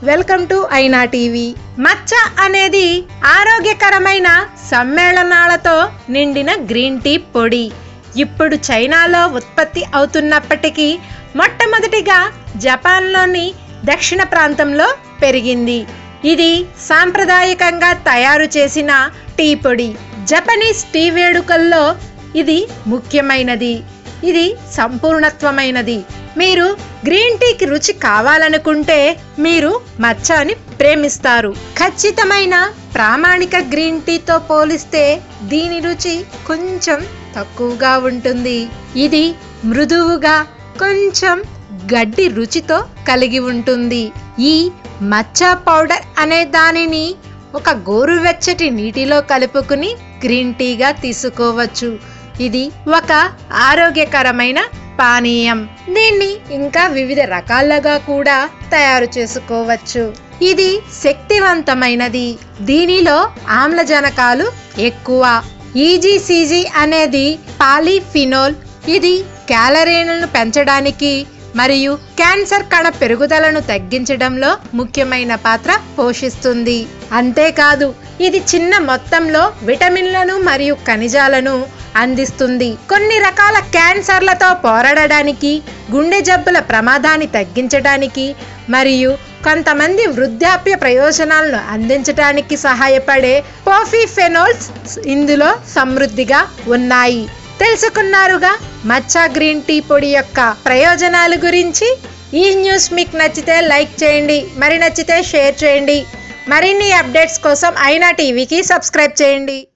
Welcome to ఐనా TV. మచ్చ అనేది ఆరోగ్యకరమైన సమ్మేళనాలతో నిండిన గ్రీన్ టీ పొడి. ఇప్పుడు చైనాలో ఉత్పత్తి అవుతున్నప్పటికీ మొట్టమొదటిగా జపాన్లోని దక్షిణ ప్రాంతంలో పెరిగింది. ఇది సాంప్రదాయకంగా తయారు చేసిన టీ పొడి. జపనీస్ టీ వేడుకల్లో ఇది ముఖ్యమైనది. ఇది సంపూర్ణత్వమైనది. మీరు గ్రీన్ టీకి రుచి కావాలనుకుంటే మీరు మచ్చాని ప్రేమిస్తారు. ఖచ్చితమైన ప్రామాణిక గ్రీన్ టీతో పోలిస్తే దీని రుచి కొంచెం తక్కువగా ఉంటుంది. ఇది మృదువుగా కొంచెం గడ్డి రుచితో కలిగి ఉంటుంది. ఈ మచ్చా పౌడర్ అనే దానిని ఒక గోరువెచ్చటి నీటిలో కలుపుకుని గ్రీన్ టీగా తీసుకోవచ్చు. ఇది ఒక ఆరోగ్యకరమైన పానీయం. దీన్ని ఇంకా వివిధ రకాలుగా కూడా తయారు చేసుకోవచ్చు. ఇది శక్తివంతమైనది. దీనిలో ఆమ్లజనకాలు ఎక్కువ. ఈజీసీజీ అనేది పాలిఫినోల్. ఇది క్యాలరీలను పెంచడానికి మరియు క్యాన్సర్ కణ పెరుగుదలను తగ్గించడంలో ముఖ్యమైన పాత్ర పోషిస్తుంది. అంతేకాదు ఇది చిన్న మొత్తంలో విటమిన్లను మరియు ఖనిజాలను అందిస్తుంది. కొన్ని రకాల క్యాన్సర్లతో పోరాడడానికి, గుండె జబ్బుల ప్రమాదాన్ని తగ్గించడానికి మరియు కొంతమంది వృద్ధాప్య ప్రయోజనాలను అందించడానికి సహాయపడే పాలిఫెనోల్స్ ఇందులో సమృద్ధిగా ఉన్నాయి. తెలుసుకున్నారుగా మచ్చా గ్రీన్ టీ పొడి యొక్క ప్రయోజనాల గురించి. ఈ న్యూస్ మీకు నచ్చితే లైక్ చేయండి, మరి నచ్చితే షేర్ చేయండి. మరిన్ని అప్డేట్స్ కోసం ఐనా టీవీకి సబ్స్క్రైబ్ చేయండి.